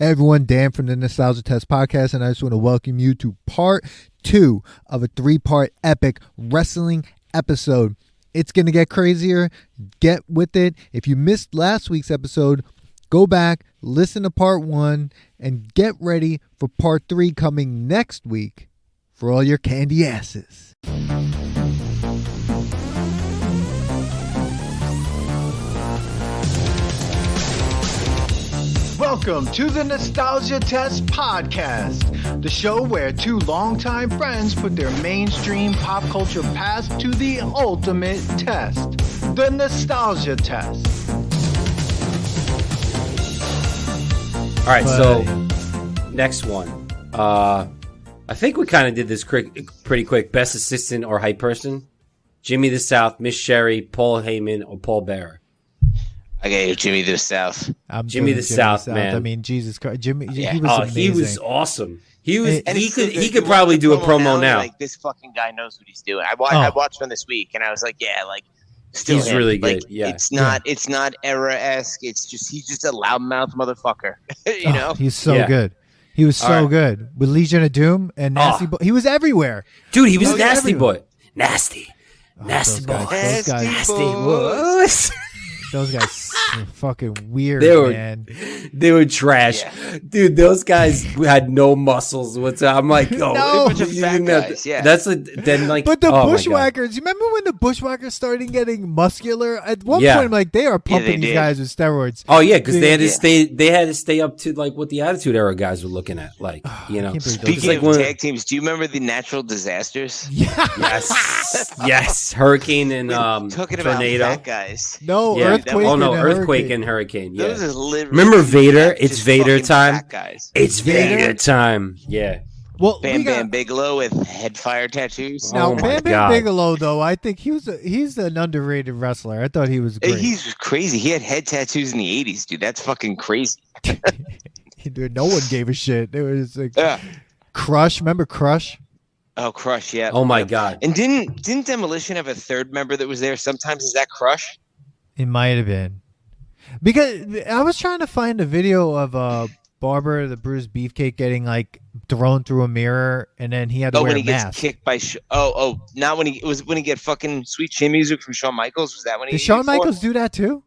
Hey everyone, Dan from the Nostalgia Test Podcast, and I just want to welcome you to part 2 of a 3-part epic wrestling episode. It's going to get crazier. Get with it. If you missed last week's episode, go back, listen to part 1, and get ready for part 3 coming next week for all your candy asses. Welcome to the Nostalgia Test Podcast, the show where two longtime friends put their mainstream pop culture past to the ultimate test, the Nostalgia Test. All right, so next one. I think we kind of did this pretty quick. Best assistant or hype person? Jimmy the South, Miss Sherry, Paul Heyman, or Paul Bearer? Okay, Jimmy the South. Jimmy the South, man. I mean, Jesus Christ, Jimmy. Yeah. He was amazing. He was awesome. He could You probably watch do a the promo now. Like, this fucking guy knows what he's doing. I watched one this week, and I was like, yeah, like still He's him. really good. Like, Yeah, it's not era-esque. It's just he's just a loudmouth motherfucker. you know, He's so good. He was so good with Legion of Doom and Nasty Boy. He was everywhere. Dude, he was Nasty Boy. Nasty Boy. Those guys, Nasty Boys. Those guys were fucking weird, man. They were trash. Yeah. Dude, those guys had no muscles. I'm like, oh, No. bunch of fat guys, yeah. That's then like. But the Bushwhackers, you remember when the Bushwhackers started getting muscular? At one point, I'm like, they are pumping these guys with steroids. Oh yeah, because they had to stay. They had to stay up to like what the Attitude Era guys were looking at. Like, you know. Speaking of tag teams, do you remember the Natural Disasters? Yeah. Yes. Hurricane and talking tornado. about fat guys. No, Yeah. earthquake. Earthquake and hurricane. Yeah. Those are literally Remember Vader? It's just Vader fucking time. fat guys. It's Vader time. Yeah. Well, Bam Bigelow with head fire tattoos. Now, Oh my Bam God. Bigelow, though, I think he's an underrated wrestler. I thought he was great. He's crazy. He had head tattoos in the 80s, dude. That's fucking crazy. Dude, no one gave a shit. It was like Crush. Remember Crush? Oh, Crush, yeah. Oh my God. And didn't Demolition have a third member that was there? Sometimes is that Crush? It might have been. Because I was trying to find a video of Barber, the bruised beefcake, getting like thrown through a mirror, and then he had to wear when he a mask. gets kicked by not when he get fucking Sweet Chin Music from Shawn Michaels. Was that when he Did Shawn Michaels do that too?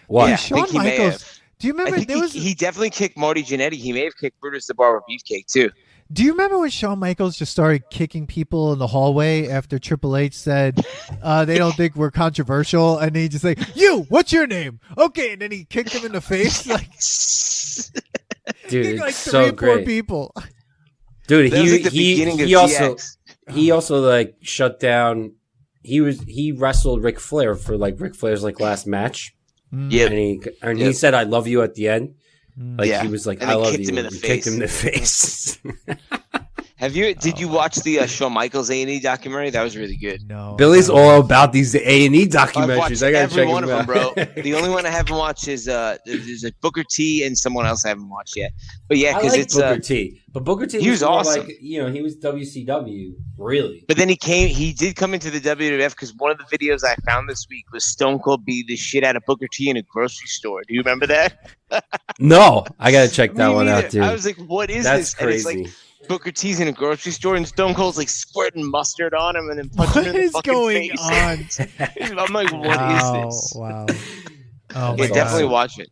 What? Yeah, I Shawn think he may Michaels. have. Do you remember? I think he definitely kicked Marty Jannetty. He may have kicked Brutus the Barber Beefcake too. Do you remember when Shawn Michaels just started kicking people in the hallway after Triple H said they don't think we're controversial, and he just like, "You, what's your name?" Okay, and then he kicked him in the face, like, Dude, kicked, like it's 3 so or 4 great. people. Dude, That was like the beginning of he also like shut down. He wrestled Ric Flair for like Ric Flair's like last match. Yeah, and he said, "I love you" at the end. Like Yeah. he was like, And "I then love kicked you." him in the He kicked him in the face. Did you watch the Shawn Michaels A&E documentary? That was really good. No, Billy's all about these A&E I've documentaries. watched I gotta every check one of them, out. bro. The only one I haven't watched is there's a Booker T and someone else I haven't watched yet. But yeah, I because like it's Booker T, but Booker T he was more awesome. Like, he was WCW, really. But then he did come into the WWF because one of the videos I found this week was Stone Cold beat the shit out of Booker T in a grocery store. Do you remember that? No, I gotta check that one out, dude. I was like, what is That's this? crazy. And it's like Booker T's in a grocery store and Stone Cold's like squirting mustard on him and then punching him in the fucking face. on? I'm like, what is this? Wow. Oh my Yeah, God. definitely watch it.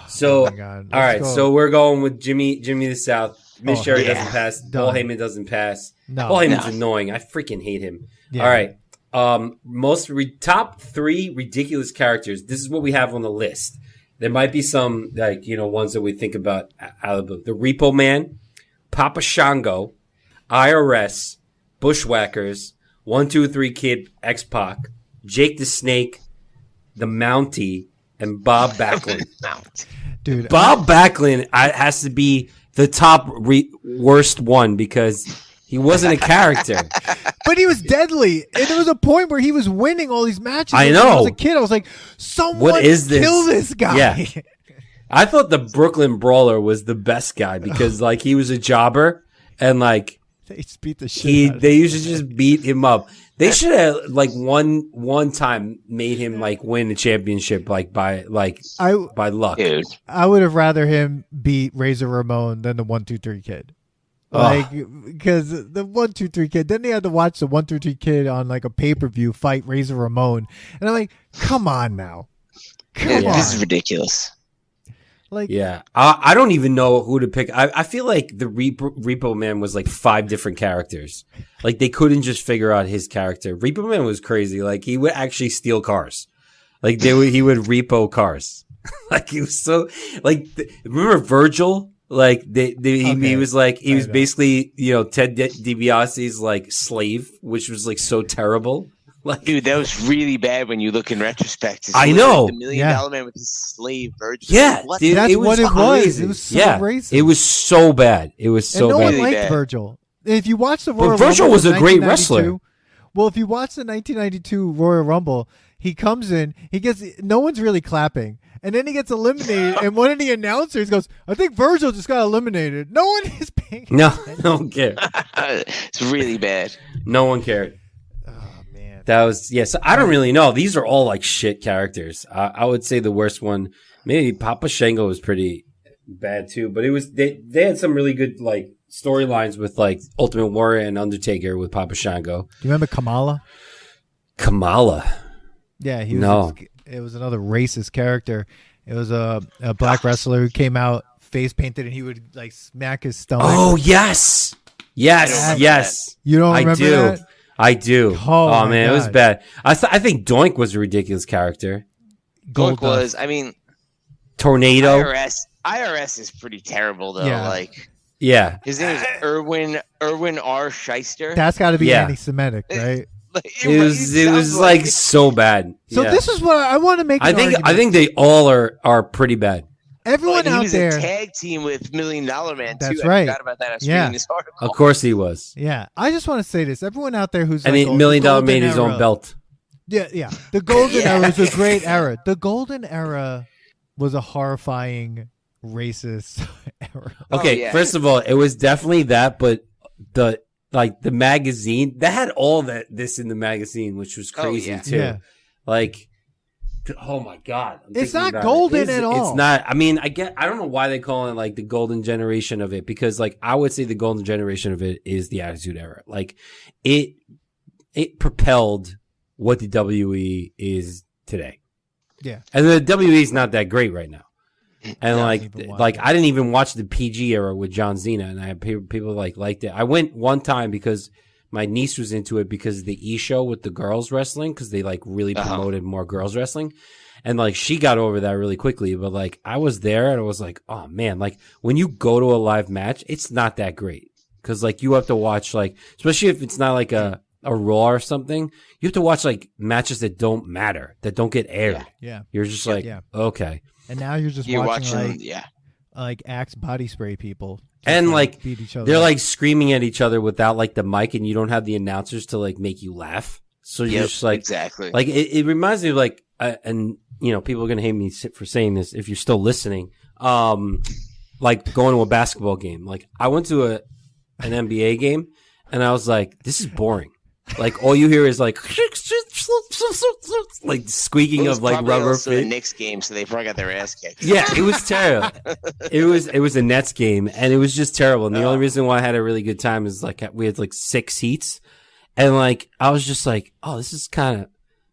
So, oh my God. all right, Let's go. so we're going with Jimmy the South. Miss Sherry yeah. doesn't pass. Done. Paul Heyman doesn't pass. No. Paul Heyman's annoying. I freaking hate him. Yeah. All right. Top 3 ridiculous characters. This is what we have on the list. There might be some ones that we think about out of the Repo Man, Papa Shango, IRS, Bushwhackers, 1-2-3 Kid, X-Pac, Jake the Snake, the Mountie, and Bob Backlund. Dude, Bob Backlund has to be the top worst one because he wasn't a character. but he was deadly, and there was a point where he was winning all these matches. I When know. I was a kid. I was like, "Someone What is this? kill this guy!" Yeah. I thought the Brooklyn Brawler was the best guy because like he was a jobber and like They just beat the shit out of They used to just beat him up. They should have like one time made him like win the championship by luck. Dude. I would have rather him beat Razor Ramon than the 1-2-3 Kid. Like, because the 1-2-3 Kid, then they had to watch the 1-2-3 Kid on like a pay-per-view fight Razor Ramon. And I'm like, come on now. Come on. This is ridiculous. Like, Yeah. I don't even know who to pick. I feel like the Repo Man was like 5 different characters. Like they couldn't just figure out his character. Repo Man was crazy. Like he would actually steal cars. Like he would repo cars. Like he was so like, remember Virgil? Like he was like he was basically Ted DiBiase's like slave, which was like so terrible. Like, dude, that was really bad when you look in retrospect. I know. The $1 million Man with his slave Virgil. Yeah, what? dude, that's it was what it crazy. was. It was so racist. It was so bad. It was so and no bad. one Really liked bad. Virgil. If you watch the Royal But Virgil Rumble was in a great 1992 wrestler. Well, if you watch the 1992 Royal Rumble, he comes in, no one's really clapping. And then he gets eliminated, and one of the announcers goes, I think Virgil just got eliminated. No one is paying attention. No one cared. It's really bad. No one cared. Oh, man. That was So I don't really know. These are all like shit characters. I would say the worst one, maybe Papa Shango was pretty bad too. But it was they had some really good like storylines with like Ultimate Warrior and Undertaker with Papa Shango. Do you remember Kamala? Kamala. Yeah, he was. No. It was another racist character. It was a black wrestler who came out face painted, and he would like smack his stomach. Oh yes. Yes. You don't I remember do. that? I do. Oh, my man, it was God. bad. I think Doink was a ridiculous character. Gold was. I mean, Tornado. IRS is pretty terrible though. Yeah. Like Yeah. his name is Erwin R. Shyster. That's got to be Yeah. anti-Semitic, right? Like, It was like so bad. So Yeah. this is what I want to make. I think they all are pretty bad. everyone he out was there. a tag team with $1 Million Man That's too. right. I forgot about that. I was Yeah. reading this article. Of course he was. Yeah, I just want to say this. Everyone out there who's And like, the oh, $1 Million golden made his era. own belt. Yeah. The golden Yeah. era was a great era. The golden era was a horrifying racist era. Okay, yeah. first of all, it was definitely that, but the magazine that had all this in the magazine, which was crazy yeah. too. Yeah. Like, oh my god, I'm It's thinking not about golden it. at all. It's not. I mean, I don't know why they call it like the golden generation of it, because like I would say the golden generation of it is the Attitude Era. Like it propelled what the WWE is today. Yeah. And the WWE is not that great right now. And Yeah, I like didn't even watch like it. I didn't even watch the PG era with John Cena, and I had people like liked it. I went one time because my niece was into it because of the show with the girls wrestling, because they like really promoted more girls wrestling, and like she got over that really quickly. But like I was there and I was like, oh man, like when you go to a live match, it's not that great, because like you have to watch like, especially if it's not like a Raw or something, you have to watch like matches that don't matter, that don't get aired. Yeah. You're just like, okay. And now you're just You're watching watching, like Axe body spray people. just, And like beat each other they're up. like screaming at each other without like the mic, and you don't have the announcers to like make you laugh. So you're just like, exactly. like it reminds me of like, and you know, people are gonna hate me for saying this if you're still listening. Like going to a basketball game. Like I went to an NBA game, and I was like, this is boring. Like all you hear is like squeaking of like rubber also the feet. Knicks game, so they probably got their ass kicked. Yeah, it was terrible. It was a Nets game, and it was just terrible. And the only reason why I had a really good time is like we had like 6 seats, and like I was just like, oh, this is kind of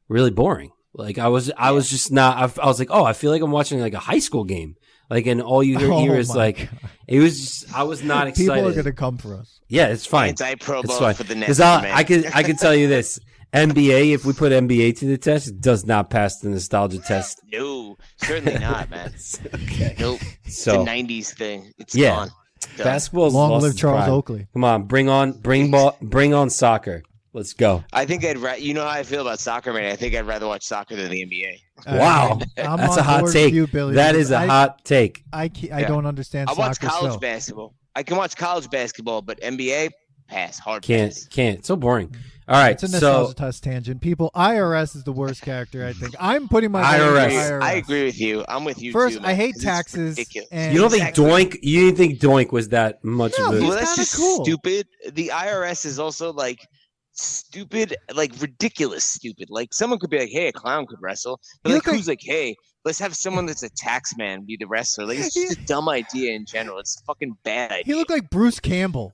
really boring. Like I was just not. I was like, oh, I feel like I'm watching like a high school game. Like, and all you hear is my like, God. it was just, I was not excited. People are gonna come for us. Yeah, it's fine. Anti-pro It's vote fine. for the Nets. Because I can tell you this: NBA, if we put NBA to the test, it does not pass the nostalgia test. No, certainly not, man. Okay. Nope. So it's a 90s thing. It's yeah, gone. Done. basketball's Long lost live its Charles pride. Oakley. Come on, bring on soccer. Let's go. I think you know how I feel about soccer, man. I think I'd rather watch soccer than the NBA. Wow, I'm that's on a hot board with take. you, Billy. That is a hot take. I don't understand I watch soccer. college so. basketball. I can watch college basketball, but NBA, pass. Hard Can't. pass. Can't. So boring. All right. It's a So nostalgia test tangent. People, IRS is the worst character, I think. I'm putting my vote IRS. for IRS. I agree with you. I'm with you First, too. I hate 'cause it's taxes. ridiculous. And you don't think Doink? You didn't think Doink was that much No, of a? he's Well, that's kinda just cool. stupid. The IRS is also like stupid, like ridiculous stupid. Like someone could be like, "Hey, a clown could wrestle," but You like look who's like, "Hey, let's have someone that's a tax man be the wrestler." Like it's just a dumb idea in general. It's a fucking bad idea. He looked like Bruce Campbell.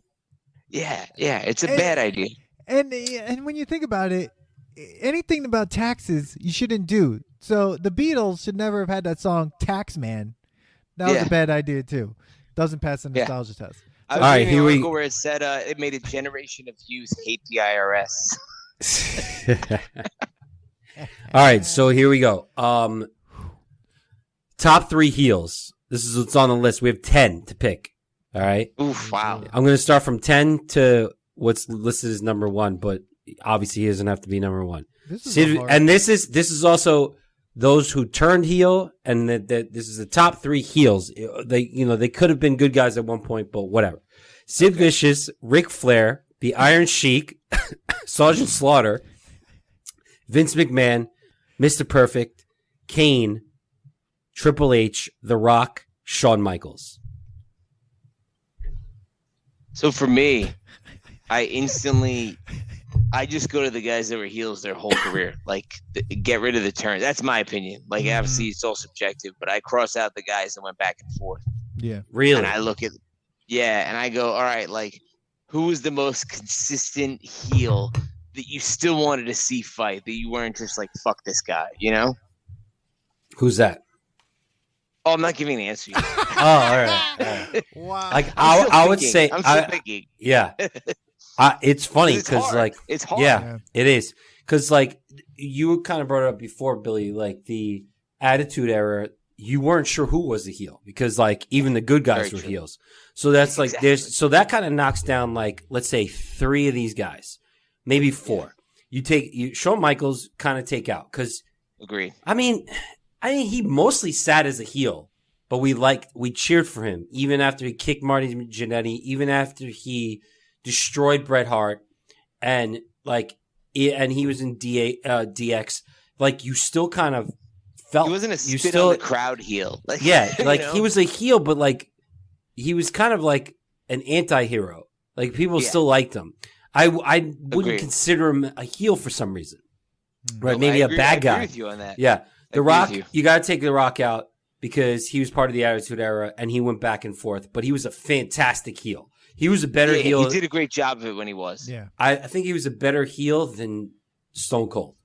Yeah, it's a bad idea. And when you think about it, anything about taxes you shouldn't do. So the Beatles should never have had that song "Tax Man." That was Yeah. a bad idea too. Doesn't pass the Yeah. nostalgia test. I was All right, reading here an we- article where it said it made a generation of youth hate the IRS. All right, so here we go. Top 3 heels. This is what's on the list. We have 10 to pick. All right. Oof! Wow. I'm going to start from 10 to what's listed as number 1, but obviously he doesn't have to be number 1. This is Sid, a hard- and this is also those who turned heel, and that this is the top 3 heels. They could have been good guys at one point, but whatever. Sid Vicious, Ric Flair, the Iron Sheik, Sergeant Slaughter, Vince McMahon, Mr. Perfect, Kane, Triple H, The Rock, Shawn Michaels. So for me, I just go to the guys that were heels their whole career. Like, get rid of the turns. That's my opinion. Like, obviously, it's all subjective, but I cross out the guys that went back and forth. Yeah. Really? And I look at, and I go, all right, like, who was the most consistent heel that you still wanted to see fight, that you weren't just like, fuck this guy, you know? Who's that? Oh, I'm not giving the answer yet. Oh, all right. Wow. Like I'm still I would thinking. say, I'm still thinking. yeah. It's funny It's because hard. like, It's hard. yeah, it is. Because like you kind of brought it up before, Billy. Like the Attitude Era, you weren't sure who was the heel because like even the good guys Very were true. heels. So that's like Exactly. so that kind of knocks down like let's say 3 of these guys, maybe 4. You Shawn Michaels kind of take out because Agreed. I mean he mostly sat as a heel, but we cheered for him even after he kicked Marty Jannetty, even after he destroyed Bret Hart, and he was in DX. Like you still kind of felt He wasn't a you spit still on the crowd heel. Like, yeah, like you know? he was a heel, but like he was kind of like an anti-hero. Like people Yeah. still liked him. I wouldn't Agreed. consider him a heel for some reason. Right? No, Maybe I a agree- bad I agree guy. with you on that. Yeah. The agree Rock, with you. you got to take The Rock out because he was part of the Attitude Era and he went back and forth, but he was a fantastic heel. He was a better Yeah, heel. he did a great job of it when he was. Yeah. I think he was a better heel than Stone Cold.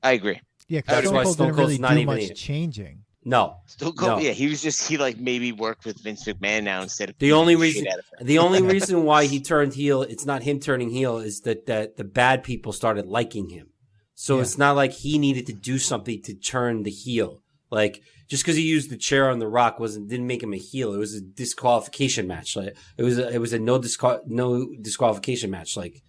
I agree. Yeah, That's because why Stone Cold Stone didn't Cold's really not do even much in. changing. No. Stone Cold, No. yeah, he like maybe worked with Vince McMahon now instead of The only beating reason shit out of him. the only reason why he turned heel, it's not him turning heel, is that the bad people started liking him. So Yeah. it's not like he needed to do something to turn the heel. Like just because he used the chair on The Rock didn't make him a heel. It was a disqualification match. Like it was a no disqualification match. Like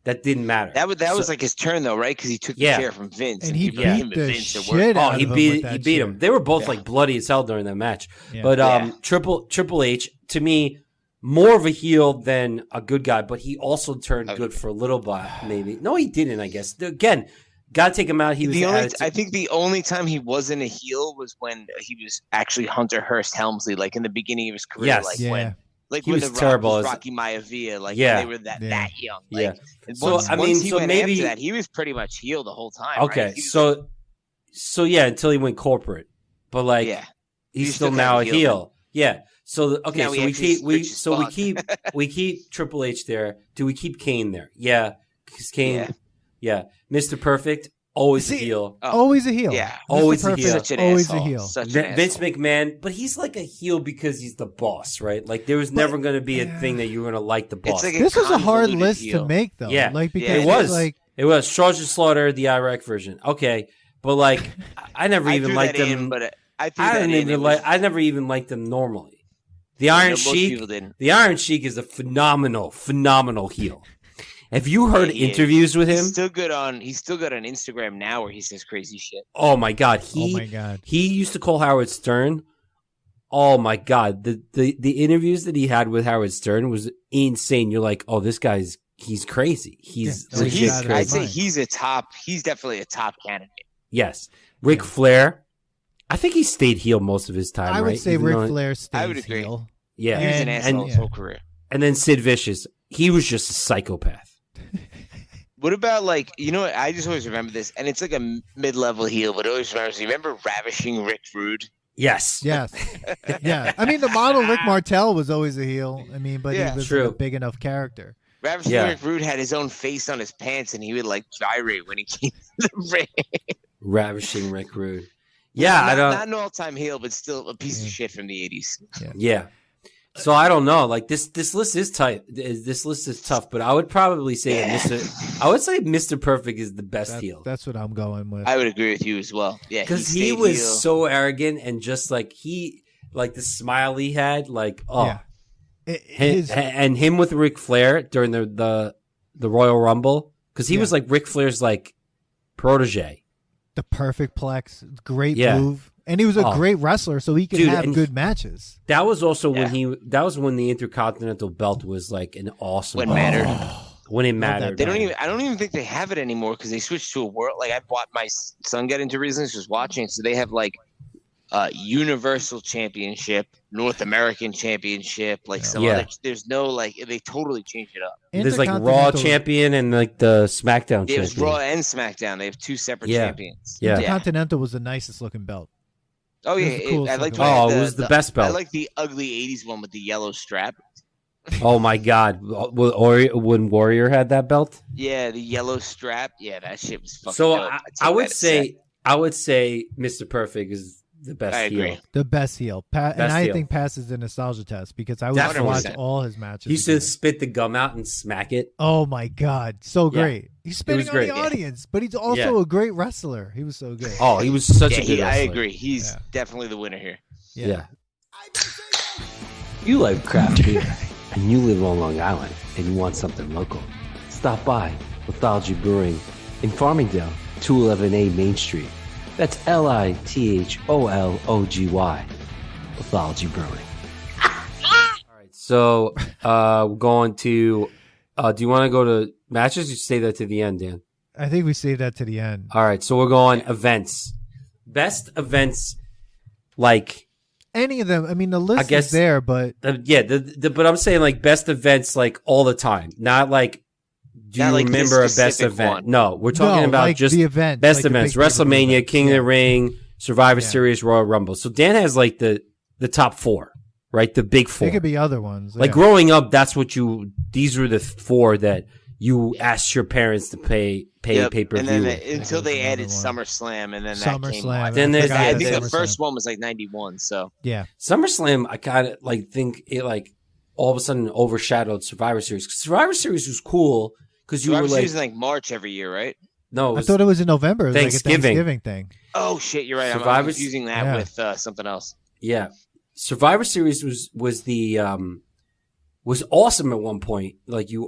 that didn't matter. That was like his turn though, right? Because he took the Yeah. chair from Vince, And he put beat him and the Vince at shit work. out Oh, he of him beat with that he beat chair. him. They were both Yeah. like bloody as hell during that match. Yeah. But Yeah. Triple H to me more of a heel than a good guy, but he also turned good for a little bit. Maybe no, he didn't. I guess again, gotta take him out. He was I think the only time he wasn't a heel was when he was actually Hunter Hearst Helmsley, like in the beginning of his career, Yes. like Yeah. when He when was The Rock terrible was as- Rocky Maivia, like Yeah. when they were that Yeah. young. Yeah. Like, and So, once, I mean, once he so went maybe- after that, he was pretty much heel the whole time. okay. right? He was So yeah, until he went corporate, but like yeah. he's He's still still now a kind of a heel. heel. Yeah. So okay, Now so he we actually keep switches we keep Triple H there. Do we keep Kane there? Yeah, because Kane. Yeah. Mr. Perfect, always a See, heel. Always a heel. Yeah. Mr. Always a Perfect, heel. Such an always asshole. a heel. Such an Vince asshole. McMahon, but he's like a heel because he's the boss, right? Like there was never going to be a thing that you were going to like the boss. like This was a hard convoluted list heel. to make, though. Yeah. Like because Yeah, it was. like It was Sergeant Slaughter, the Iraq version. Okay, but like I never I even threw liked that them. in, but I threw I that didn't in. even It was- I never even liked them normally. The Iron most Sheik, people didn't. the Iron Sheik is a phenomenal heel. Have you heard Yeah, he is. interviews with him? He's still good on Instagram now where he says crazy shit. Oh my god, oh my god. he used to call Howard Stern. Oh my god, the interviews that he had with Howard Stern was insane. You're like, oh, this guy's he's crazy. He's Yeah, legit out of his crazy. I'd say mind. he's definitely a top candidate. Yes. Ric Flair, I think he stayed heel most of his time, I would right? say Even Ric though- Flair stays I would agree. heel. Yeah. He was an And- asshole his yeah. whole career. And then Sid Vicious, he was just a psychopath. What about like, you know what? I just always remember this, and it's like a mid-level heel, but it always remembers. You remember Ravishing Rick Rude? Yes. Yes. Yeah. I mean, the model Rick Martel was always a heel. I mean, but Yeah. he was True. like a big enough character. Ravishing Yeah. Rick Rude had his own face on his pants, and he would like gyrate when he came to the ring. Ravishing Rick Rude. Yeah, not, I don't. Not an all-time heel, but still a piece of shit from the 80s. Yeah. So I don't know. Like this list is tight. This list is tough, but I would probably say that Mr. Perfect is the best heel. That's what I'm going with. I would agree with you as well. Yeah, Because he stayed was heel. so arrogant and just like the smile he had, like Yeah. and him with Ric Flair during the Royal Rumble, because he was like Ric Flair's like protege. The perfect plex, great Yeah. move, and he was a Oh. great wrestler, so he could Dude, have and good matches. That was also when the Intercontinental Belt was like an awesome When mattered. when it that mattered. They don't even. I don't even think they have it anymore because they switched to a world. Like I bought my son got into recently, just watching. So they have like Universal Championship, North American Championship, like some Yeah. other. There's no like they totally changed it up. There's like Raw Intercontinental- champion and like the SmackDown It was champion. Raw and SmackDown. They have two separate Yeah. champions. Yeah. Intercontinental was the nicest looking belt. Oh It yeah, was the coolest I like. looking one. Oh, it was the best belt. I like the ugly '80s one with the yellow strap. Oh my God! When Warrior had that belt. Yeah, the yellow strap. Yeah, that shit was fucking. So dope. I would say Mr. Perfect is the best I agree. heel. The best heel, and Best I heel. think passes the nostalgia test because I would Definitely. watch all his matches. He used to again. spit the gum out and smack it. Oh my god, so Yeah. great! He's spitting on great. the audience, but he's also Yeah. a great wrestler. He was so good. Oh, he was such Yeah, a good I wrestler. agree. He's Yeah. definitely the winner here. Yeah. You like craft beer, and you live on Long Island, and you want something local. Stop by Mythology Brewing in Farmingdale, 211A Main Street. That's LITHOLOGY. Mythology Brewing. All right, so we're going to. Do you want to go to matches? Or say that to the end, Dan. I think we saved that to the end. All right, so we're going events. Best events, like. Any of them? I mean, the list I guess- is there, but But I'm saying like best events like all the time, not like do Not you like this remember a best specific event? one. No, we're talking no, about like just the event, best like the events: big pay-per-view WrestleMania, events. King of Yeah. the Ring, Survivor Yeah. Series, Royal Rumble. So Dan has like the top four, right? The big four. There could be other ones. Like yeah. growing up, that's what these were the four that you asked your parents to pay Yep. pay per And then view. until they another added one. SummerSlam, and then that came SummerSlam. on. Then there's forgot the- I about think the SummerSlam. first one was like 91. So Yeah, SummerSlam, I kind of like think it like all of a sudden overshadowed Survivor Series. 'Cause Survivor Series was cool because you Survivor were like, Series is like March every year, right? no, it I was, thought it was in November. It was Thanksgiving. like a Thanksgiving thing. Oh shit, you're right. I'm Survivor- confusing that Yeah. with something else. yeah. Survivor Series was the was awesome at one point. Like you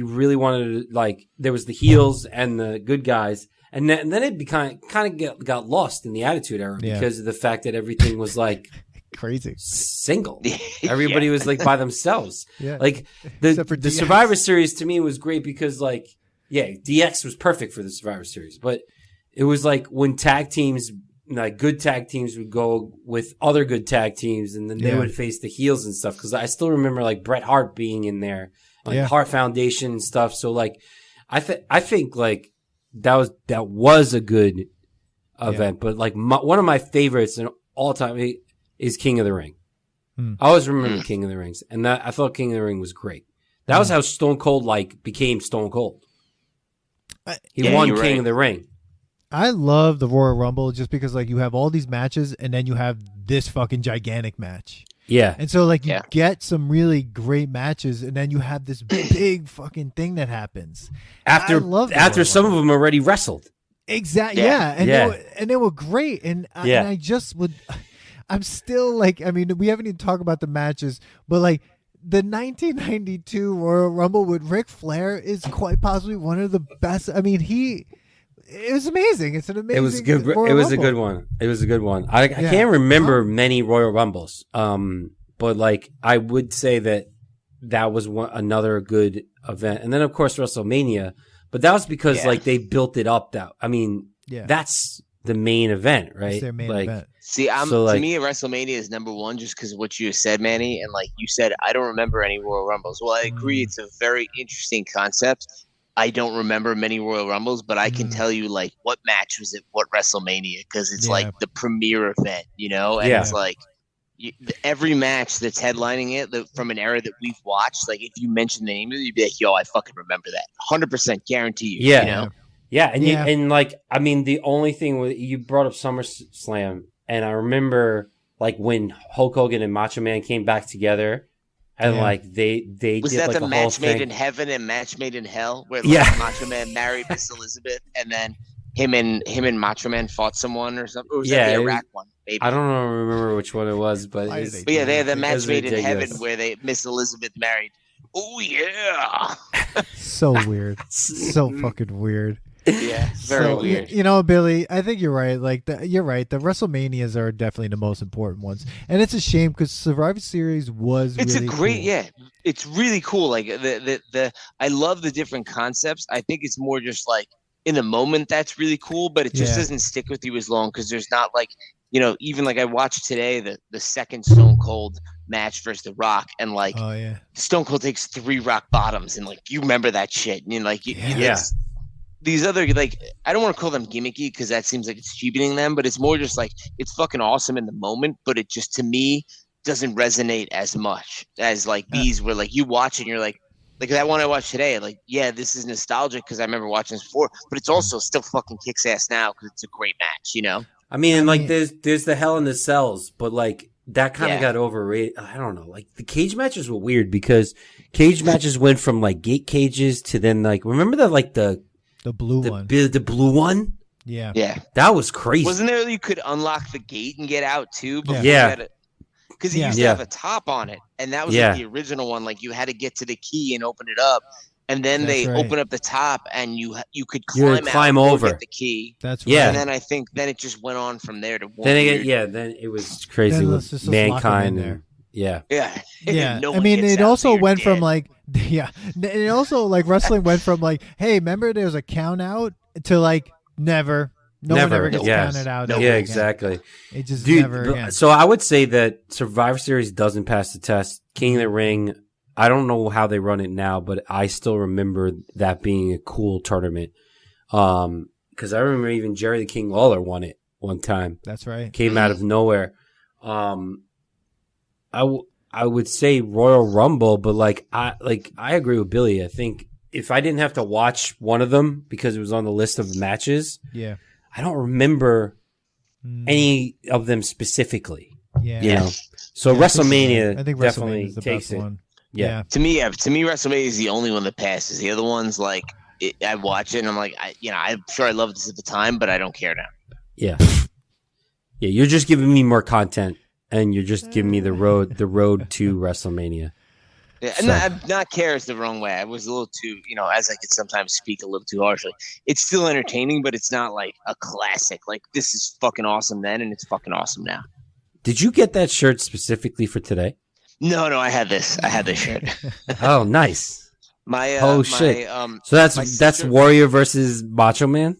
really wanted to like there was the heels and the good guys, and then it kind of got lost in the Attitude Era Yeah. because of the fact that everything was like Crazy. single. Everybody was like by themselves. Yeah. Like Except for the DX. Survivor Series to me was great because like yeah, DX was perfect for the Survivor Series, but it was like when tag teams like good tag teams would go with other good tag teams and then they Yeah. would face the heels and stuff because I still remember like Bret Hart being in there, like Yeah. Hart Foundation and stuff. So like I think like that was a good event, but like one of my favorites in all time is King of the Ring. I always remember King of the Rings, and I thought King of the Ring was great. That was how Stone Cold like became Stone Cold. He Yeah, won you're King right. of the Ring. I love the Royal Rumble just because like you have all these matches and then you have this fucking gigantic match. Yeah, And so like you Yeah. get some really great matches and then you have this big fucking thing that happens. I love the after Royal some of them already wrestled. Exactly. Yeah. Yeah. And, Yeah. They were great. And I just would, I'm still like, I mean, we haven't even talked about the matches, but like the 1992 Royal Rumble with Ric Flair is quite possibly one of the best. I mean, it was amazing. It's an amazing. It was good. Royal It was a Rumble. good one. It was a good one. I Yeah. can't remember many Royal Rumbles. But like I would say that that was another good event. And then, of course, WrestleMania. But that was because, like, they built it up. That's the main event, right? It's their main event. See, to me, WrestleMania is number one just because of what you said, Manny. And like you said, I don't remember any Royal Rumbles. Well, I agree. It's a very interesting concept. I don't remember many Royal Rumbles, but I can tell you, like, what match was at what WrestleMania because it's like the premier event, you know? And it's like every match that's headlining it from an era that we've watched, like, if you mention the name of it, you'd be like, yo, I fucking remember that. 100% guarantee you, you know? Yeah, and like, I mean, the only thing you brought up SummerSlam, and I remember like when Hulk Hogan and Macho Man came back together, and like they was did that like the a match whole made thing. in heaven and match made in hell, where like, Macho Man married Miss Elizabeth, and then him and Macho Man fought someone or something. Or was that the Iraq one? Maybe. I don't remember which one it was, but yeah, they had the match made in heaven where Miss Elizabeth married. Oh yeah, so weird, so fucking weird. Yeah, very weird. You know, Billy, I think you're right. Like, you're right. The WrestleManias are definitely the most important ones, and it's a shame because Survivor Series was. It's really a great, cool. It's really cool. Like the I love the different concepts. I think it's more just like in the moment that's really cool, but it just doesn't stick with you as long because there's not like, you know, even like I watched today the second Stone Cold match versus The Rock, and like Stone Cold takes 3 rock bottoms, and like you remember that shit, and like these other, like, I don't want to call them gimmicky because that seems like it's cheapening them, but it's more just like it's fucking awesome in the moment, but it just to me doesn't resonate as much as like these where like you watch it and you're like that one I watched today, like, yeah, this is nostalgic because I remember watching this before, but it's also still fucking kicks ass now because it's a great match, you know? I mean, like there's the Hell in the Cells, but like that kind of got overrated. I don't know. Like the cage matches were weird because cage matches went from like gate cages to then like, remember that like the blue one. The blue one? Yeah. Yeah. That was crazy. Wasn't there you could unlock the gate and get out too? Because it used to have a top on it. And that was like the original one. Like you had to get to the key and open it up. And then open up the top and you could climb over, get the key. That's right. Yeah. And then I think then it just went on from there to one. Then it was crazy with Mankind. And, yeah. I mean, it also went from like, it also like wrestling went from like, hey, remember there was a count out to like never. No one ever gets counted out. Yeah, exactly. It just never again. So I would say that Survivor Series doesn't pass the test. King of the Ring, I don't know how they run it now, but I still remember that being a cool tournament. Because I remember even Jerry the King Lawler won it one time. That's right. Came out of nowhere. I would say Royal Rumble, but I agree with Billy. I think if I didn't have to watch one of them because it was on the list of matches, I don't remember any of them specifically. Yeah, you know. So WrestleMania, I think definitely is the takes best it. one. Yeah. To me, WrestleMania is the only one that passes. The other ones, like, I watch it and I'm like, I'm sure I loved this at the time, but I don't care now. Yeah. Yeah, you're just giving me more content, and you're just giving me the road to WrestleMania. Yeah, and not care is the wrong way. I was a little too, as I could sometimes speak a little too harshly. It's still entertaining, but it's not like a classic. Like, this is fucking awesome then, and it's fucking awesome now. Did you get that shirt specifically for today? No, I had this. I had this shirt. Oh, nice. Shit. So that's Warrior versus Macho Man?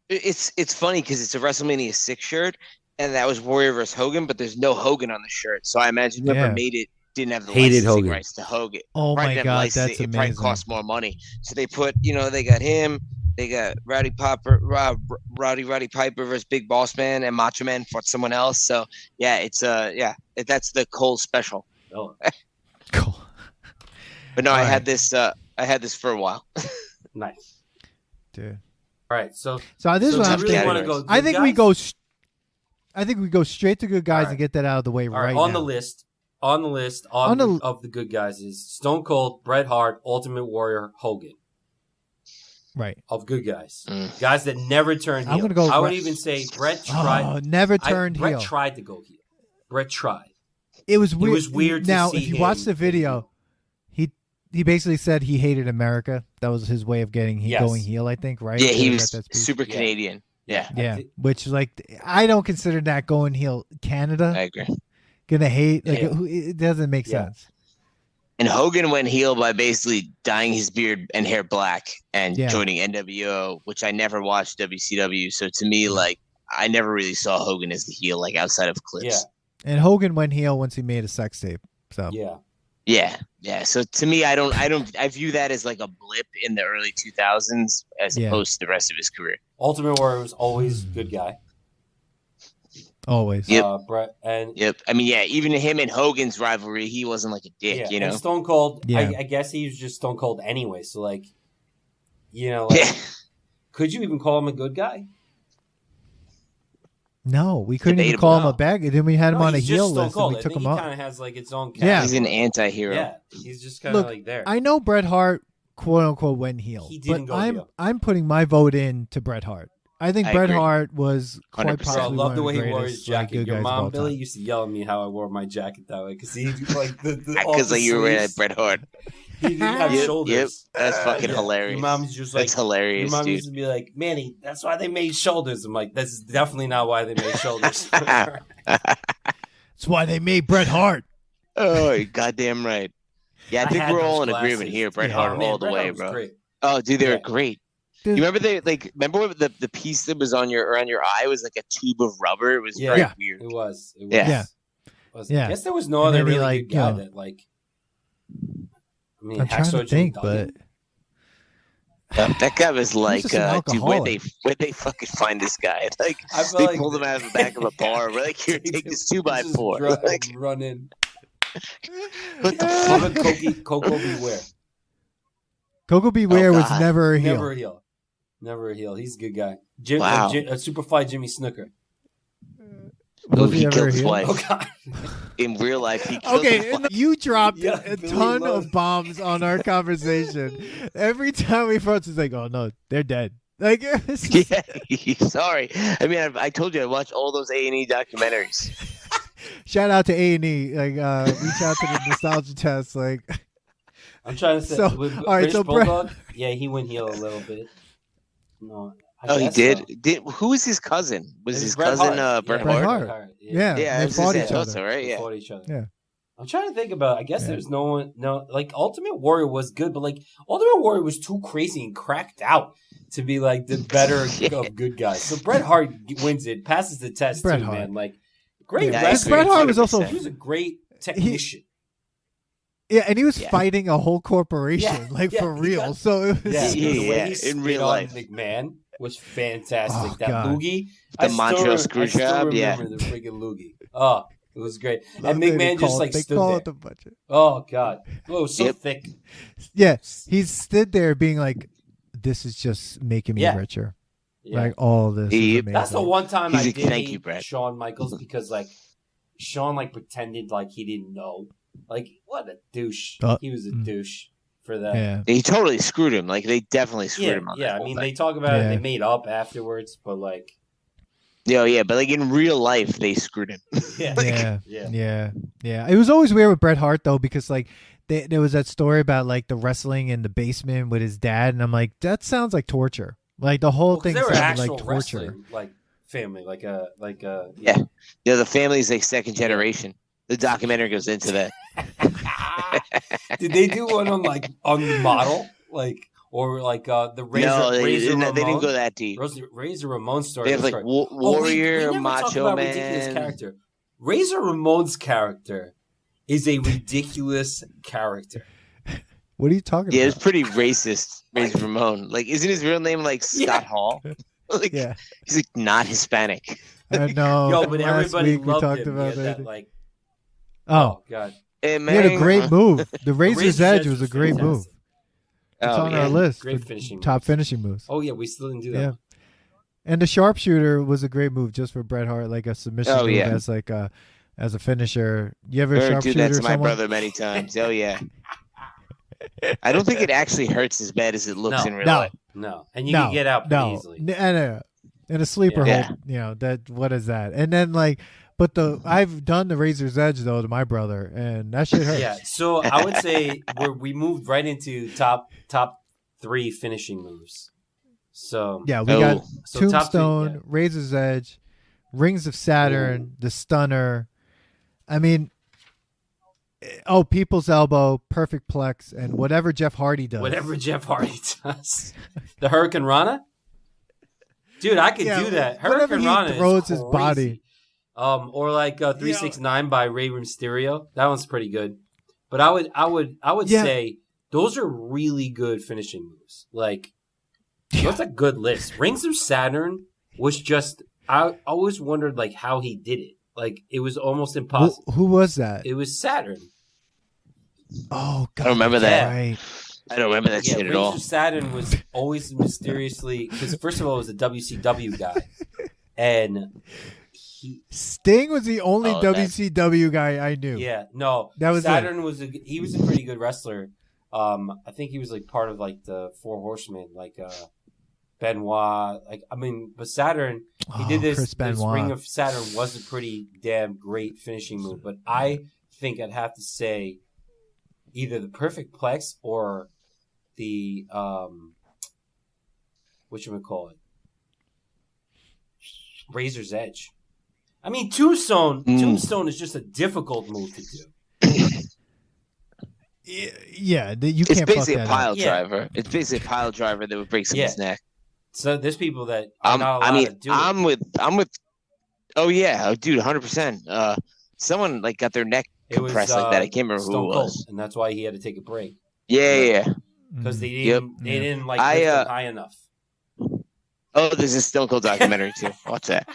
It's funny because it's a WrestleMania 6 shirt, and that was Warrior versus Hogan, but there's no Hogan on the shirt. So I imagine whoever made it didn't have the licensing rights to Hogan. Oh my God, that's amazing. It probably cost more money. So they put, they got him, they got Roddy Piper versus Big Boss Man, and Macho Man fought someone else. So yeah, it's that's the Cole special. Oh. Cool. But no, I had this for a while. Nice. Dude. All right, so this is what I'm thinking. Want to go I think we go straight to good guys and get that out of the way right now. On the list of the good guys is Stone Cold, Bret Hart, Ultimate Warrior, Hogan. Right. Of good guys. Guys that never turned heel. I'm gonna go I would even say Bret tried. Oh, never turned heel. Bret tried to go heel. Bret tried. It was weird. It was weird now, to see if you him. watch the video, he basically said he hated America. That was his way of going heel, I think, right? Yeah, he was super Canadian. Yeah. Which, like, I don't consider that going heel. Canada, I agree. Gonna hate, like, it doesn't make sense. And Hogan went heel by basically dyeing his beard and hair black and joining NWO, which I never watched WCW. So to me, like, I never really saw Hogan as the heel, like outside of clips. Yeah. And Hogan went heel once he made a sex tape. So yeah. So to me, I view that as like a blip in the early 2000s as opposed to the rest of his career. Ultimate Warrior was always good guy. Always. Yep. Brett and I mean, even him and Hogan's rivalry, he wasn't like a dick, you know. And Stone Cold, I guess he was just Stone Cold anyway. So like, could you even call him a good guy? No, we couldn't even call him a bad guy. Then we had him on a heel list and we took him up. He kind of has like its own category. Yeah. He's an anti-hero. Yeah, he's just kind of like there. I know Bret Hart, quote unquote, went heel. He didn't but go heel. I'm putting my vote in to Bret Hart. I think Bret Hart was quite 100%. possibly I love the way he wore his greatest, jacket. Your mom, Billy, time. used to yell at me how I wore my jacket that way because he like because like you were wearing Bret Hart. He didn't have shoulders. Yep, that's fucking hilarious. Your mom's just like, that's hilarious, your mom dude. used to be like, Manny, that's why they made shoulders. I'm like, that's definitely not why they made shoulders. That's why they made Bret Hart. Oh, you're goddamn right. Yeah, I think we're all in glasses. agreement here. Bret Hart all the Bret way, Hart was bro. great. Oh, dude, they were great. Dude. You remember what the piece that was on your eye was like a tube of rubber? It was very weird. It was. Yeah. I guess there was no other really good guy that like. I mean, I'm trying to think, but that guy was like, dude, where'd they fucking find this guy? Like, they like pulled him out of the back of a bar. We're like, here, take this 2x4. Like, run in. What the fuck? Koko B. Ware. Koko B. Ware was never a heel. Never a heel. He's a good guy. Wow. Superfly Jimmy Snuka. Was he ever killed a his heel? wife. Oh God. In real life, he killed his wife. You dropped Yeah, a Billy ton loves- of bombs on our conversation. Every time we approach, it's like, oh no, they're dead. Like, it's just- Yeah, sorry. I mean, I told you I watched all those A&E documentaries. shout out to A&E. Like, reach out to the nostalgia test. Like, I'm trying to say. So, All right, so Bulldog. Yeah, he went heel a little bit. No. He did. Who was his cousin? Was his Bret cousin Hart. Bret Bret Hart? Hart. Yeah. Yeah, they fought each other. Right? They Yeah. fought each other. Yeah. I'm trying to think about. I guess there's no one. No, like Ultimate Warrior was good, but like Ultimate Warrior was too crazy and cracked out to be like the better of good guys. So Bret Hart wins it, passes the test Bret too, Hart. man. Like great Yeah, wrestler. Bret Hart was also He was a great technician. Yeah, and he was fighting a whole corporation, Yeah, for he real. got- So it was The way he in real spit on life. McMahon was fantastic. Oh, That God. loogie, The Montreal screw job, yeah. remember the freaking loogie. Oh, it was great. And They McMahon just call- like they stood call there. it the budget. Oh God, oh, it was so Yep. thick. Yeah, he stood there being like, "This is just making me richer." Yeah. Like all this. He- is amazing. That's the one time He's I like, did "Thank hate you, Brett." Shawn Michaels because like Shawn like pretended like he didn't know. Like what a douche. He was a douche for that. Yeah. He totally screwed him. Like, they definitely screwed him on that I whole mean, thing. they talk about it. Yeah. They made up afterwards, but like, Yeah, but like in real life, they screwed him. yeah, Yeah. It was always weird with Bret Hart though, because like there was that story about like the wrestling in the basement with his dad, and I'm like, that sounds like torture. Like the whole thing they were sounded actual like torture. wrestling, like family, like Yeah. Yeah, the family's like second generation. The documentary goes into that. Did they do one on the model, like or like the Razor? No, they Razor didn't Ramon? go that deep. Razor Ramon story. They have like story. Warrior, we never talk Macho about ridiculous Man. character. Razor Ramon's character is a ridiculous character. What are you talking Yeah, about? it's pretty racist, Razor Ramon. Like, isn't his real name like Scott Hall? Like, Yeah. he's like not Hispanic. I know. Yo, but Last everybody week we loved talked him. about He had that. that like, Oh, God, Hey, he had a man. great move. The Razor's Edge was a great fantastic. move. It's Oh, on yeah. our list. Great for finishing top moves. finishing moves. Oh yeah, we still didn't do that. Yeah. one. And the sharpshooter was a great move just for Bret Hart, like a submission Oh, move yeah. as like as a finisher. You ever Heard do sharpshooter that to my someone? brother many times. Oh yeah. I don't think it actually hurts as bad as it looks No. in real No. life. No, and you can get out pretty easily. And a sleeper Yeah. hold, that what is that? And then like, but I've done the Razor's Edge though to my brother, and that shit hurts. Yeah, so I would say we moved right into top 3 finishing moves. So Yeah, we got so top three, Tombstone, yeah. Razor's Edge, Rings of Saturn, the Stunner. I mean, Oh, people's elbow, perfect plex, and whatever Jeff Hardy does. Whatever Jeff Hardy does. The Hurricane Rana? Dude, I could do that. Hurricane Rana throws is his crazy. body. Or like 369 by Rey Mysterio. That one's pretty good. But I would say those are really good finishing moves. Like, that's a good list. Rings of Saturn was just, I always wondered like how he did it. Like, it was almost impossible. Who was that? It was Saturn. Oh, God. I don't remember that. Right. I don't remember that shit at all. Rings of Saturn was always mysteriously, because first of all, it was a WCW guy. And Sting was the only WCW guy I knew. Yeah, no. That was Saturn was he was a pretty good wrestler. I think he was like part of like the Four Horsemen, like Benoit. Like, I mean, but Saturn, he did this Ring of Saturn was a pretty damn great finishing move. But I think I'd have to say either the Perfect Plex or the whatchamacallit, Razor's Edge. I mean, Tombstone is just a difficult move to do. Yeah, you can't. It's basically fuck a that pile up. driver. It's basically a pile driver that would break someone's neck. So there's people that are not allowed to do it. I'm with. Oh yeah, dude, 100%. Someone like got their neck compressed like that. I can't remember who it was, and that's why he had to take a break. Yeah. Because they didn't like lift him high enough. Oh, there's a Stone Cold documentary too. Watch that.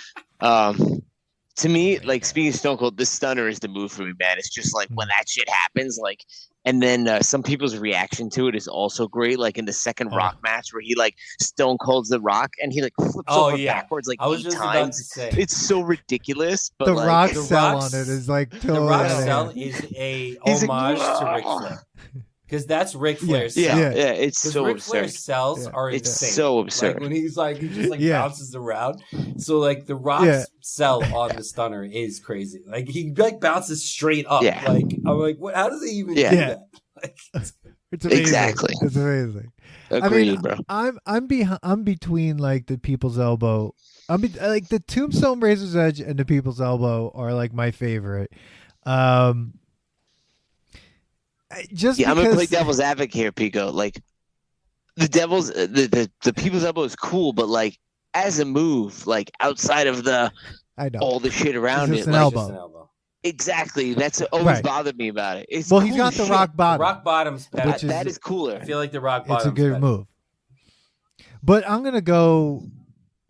To me, like, speaking of Stone Cold, this stunner is the move for me, man. It's just like when that shit happens, like, and then some people's reaction to it is also great. Like in the second Rock match where he like Stone Cold's the Rock and he like flips over backwards like 8 times. It's so ridiculous. But the like, Rock sell on it is like totally the Rock sell is a homage to Ric Flair. Because that's Ric Flair's sell. Yeah, it's so Ric absurd. Flair's sells are it's insane. so absurd. Like when he's like, he just like bounces around. So like the Rock's sell on the stunner is crazy. Like he like bounces straight up. Yeah. Like I'm like, what? How does he even do that? Like, it's amazing. Exactly. It's amazing. Agreed, bro. I'm between like the People's Elbow. Like the Tombstone, Razor's Edge, and the People's Elbow are like my favorite. Just I'm gonna play devil's advocate here, Pico. Like the People's Elbow is cool, but like as a move, like outside of all the shit around it, an like, elbow. Exactly. That's always bothered me about it. It's he's got the rock bottom. The rock bottom's better. That is cooler. I feel like the rock bottom's It's a good move. But I'm gonna go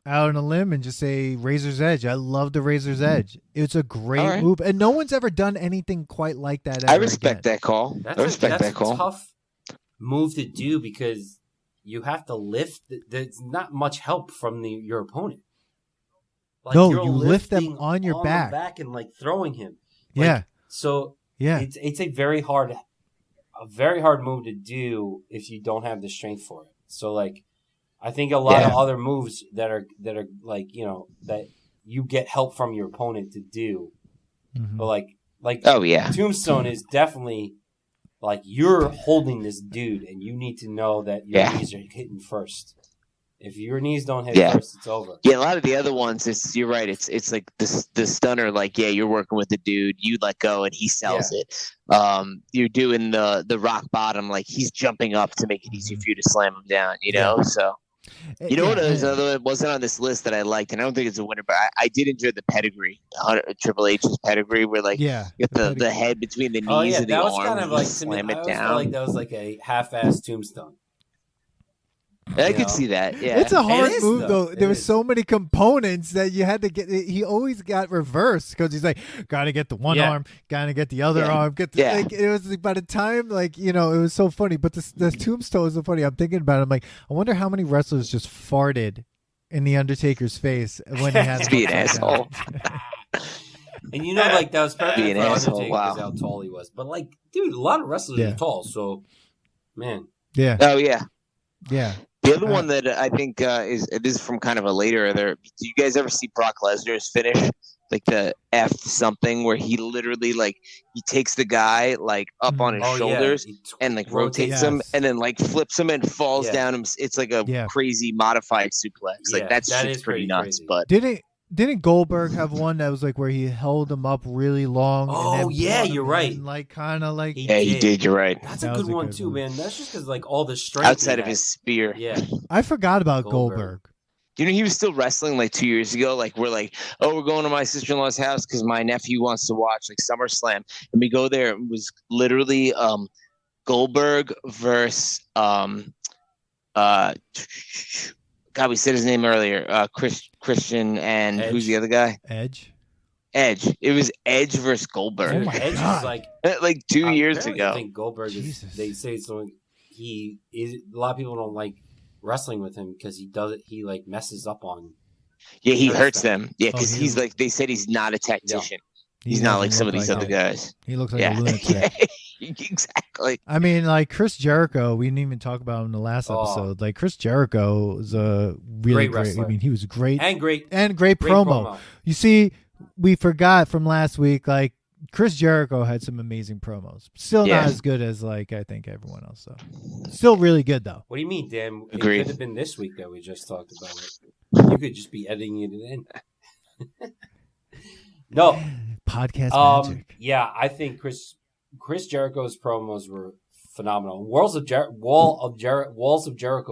out on a limb and just say Razor's Edge. I love the Razor's Edge. It's a great move, and no one's ever done anything quite like that. I respect that call. That's a tough move to do because you have to lift. There's not much help from your opponent. Like, no, you lift them on your back and like throwing him. Like, So it's a very hard move to do if you don't have the strength for it. So like, I think a lot of other moves that are like, you know, that you get help from your opponent to do, but like Tombstone is definitely like you're holding this dude and you need to know that your knees are hitting first. If your knees don't hit first, it's over. Yeah, a lot of the other ones, you're right. It's like the stunner. Like, you're working with the dude. You let go, and he sells it. You're doing the rock bottom. Like, he's jumping up to make it easier for you to slam him down. You know, so. You know what? It wasn't on this list that I liked, and I don't think it's a winner, but I did enjoy the pedigree, Triple H's pedigree, where like you get the head between the knees and the arm, kind of like slam it down. I felt like that was like a half-assed Tombstone. I could see that. Yeah, it's a hard move though. There were so many components that you had to get. He always got reversed because he's like, gotta get the one arm, gotta get the other arm. Like, it was like, by the time, like, you know, it was so funny. But the Tombstone is so funny. I'm thinking about it. I'm like, I wonder how many wrestlers just farted in the Undertaker's face when he had to be an asshole. And you know, like, that was perfect for Undertaker because how tall he was. But like, dude, a lot of wrestlers are tall. So, man. Yeah. Oh yeah. Yeah. The other one that I think is from kind of a later. Do you guys ever see Brock Lesnar's finish, like the F something, where he literally like he takes the guy like up on his shoulders and like rotates him and then like flips him and falls down him. It's like a crazy modified suplex. Like that's pretty nuts. crazy. But Didn't Goldberg have one that was like where he held him up really long? Oh, and then yeah, brought him you're right. in, like kind of like Yeah, he did. You're right. That's That a was good a one good too, one. man. That's just because like all the strength Outside he of had. his spear. Yeah. I forgot about Goldberg. Goldberg. You know, he was still wrestling like 2 years ago. Like, we're like, oh, we're going to my sister-in-law's house because my nephew wants to watch like SummerSlam. And we go there. It was literally Goldberg versus God, we said his name earlier. Christian and Edge. Who's the other guy? Edge. It was Edge versus Goldberg. Oh my Edge God. is like like 2 years apparently ago. I think Goldberg is. Jesus. They say so. He is. A lot of people don't like wrestling with him because he does it. He like messes up on. Yeah, he hurts hurts them. them. Yeah, because Oh, he's like, they said he's not a tactician. He's He not doesn't like some of look these like other it. guys. He looks like Yeah. a lunatic. Exactly. I mean, like Chris Jericho, we didn't even talk about him in the last Oh. episode. Like Chris Jericho was a really Great great. wrestler. I mean, he was great And great great promo. You see, we forgot from last week. Like Chris Jericho had some amazing promos. Still Yeah. not as good as like I think everyone else. Though, still really good though. What do you mean, Dan? Agreed. It could have been this week that we just talked about it. You could just be editing it in. No. Podcast magic. Yeah, I think Chris Jericho's promos were phenomenal. Walls of Jericho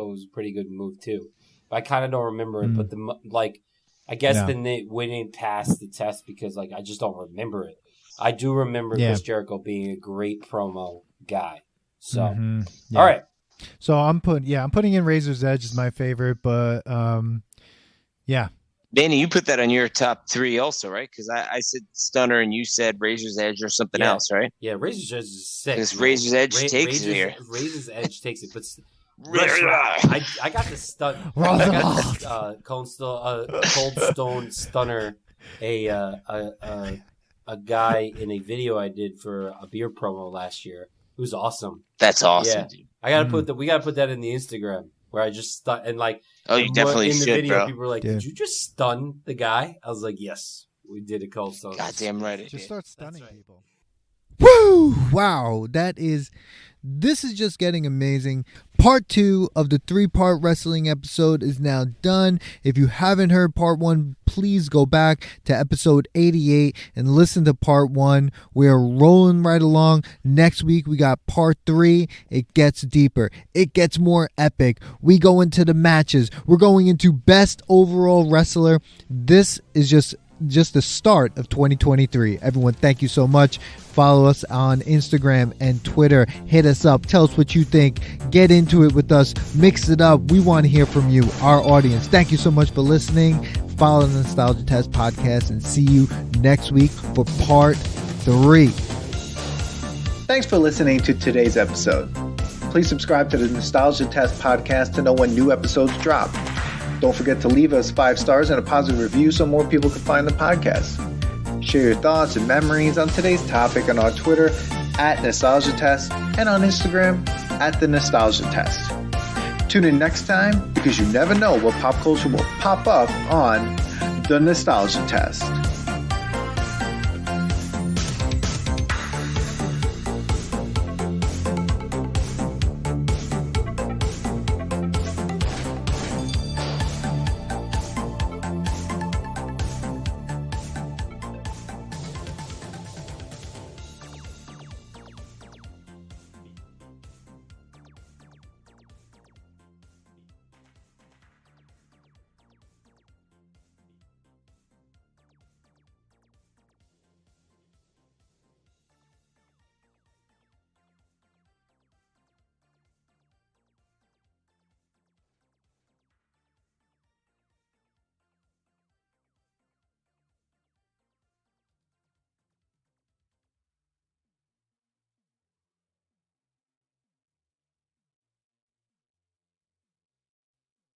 was a pretty good move too. But I kind of don't remember it. But I guess No. then they wouldn't pass the test because like I just don't remember it. I do remember Yeah. Chris Jericho being a great promo guy. So Mhm. Yeah. all right, So I'm putting in Razor's Edge as my favorite, but yeah. Danny, you put that on your top 3 also, right? Because I said Stunner and you said Razor's Edge or something Yeah. else, right? yeah, Razor's Edge is sick. Because man. Razor's Edge takes it here. Razor's Edge takes it, but Razor. I got the stun. I got this Cold Stone Stunner, a guy in a video I did for a beer promo last year. It was awesome. That's awesome, Yeah. dude. I gotta we gotta put that in the Instagram where I just stun and like. Oh, you definitely in the should, video, bro. people were like, Yeah. "Did you just stun the guy?" I was like, "Yes, we did a Cold Stone." Goddamn right. it Just did. start stunning right. people. Woo! Wow, this is just getting amazing. Part 2 of the 3-part wrestling episode is now done. If you haven't heard part 1, please go back to episode 88 and listen to part 1. We're rolling right along. Next week we got part 3. It gets deeper. It gets more epic. We go into the matches. We're going into best overall wrestler. This is just the start of 2023. Everyone, thank you so much. Follow us on Instagram and Twitter. Hit us up. Tell us what you think. Get into it with us. Mix it up. We want to hear from you, our audience. Thank you so much for listening. Follow the Nostalgia Test podcast and see you next week for part 3. Thanks for listening to today's episode. Please subscribe to the Nostalgia Test podcast to know when new episodes drop. Don't forget to leave us 5 stars and a positive review so more people can find the podcast. Share your thoughts and memories on today's topic on our Twitter @NostalgiaTest and on Instagram @The Nostalgia Test. Tune in next time because you never know what pop culture will pop up on The Nostalgia Test.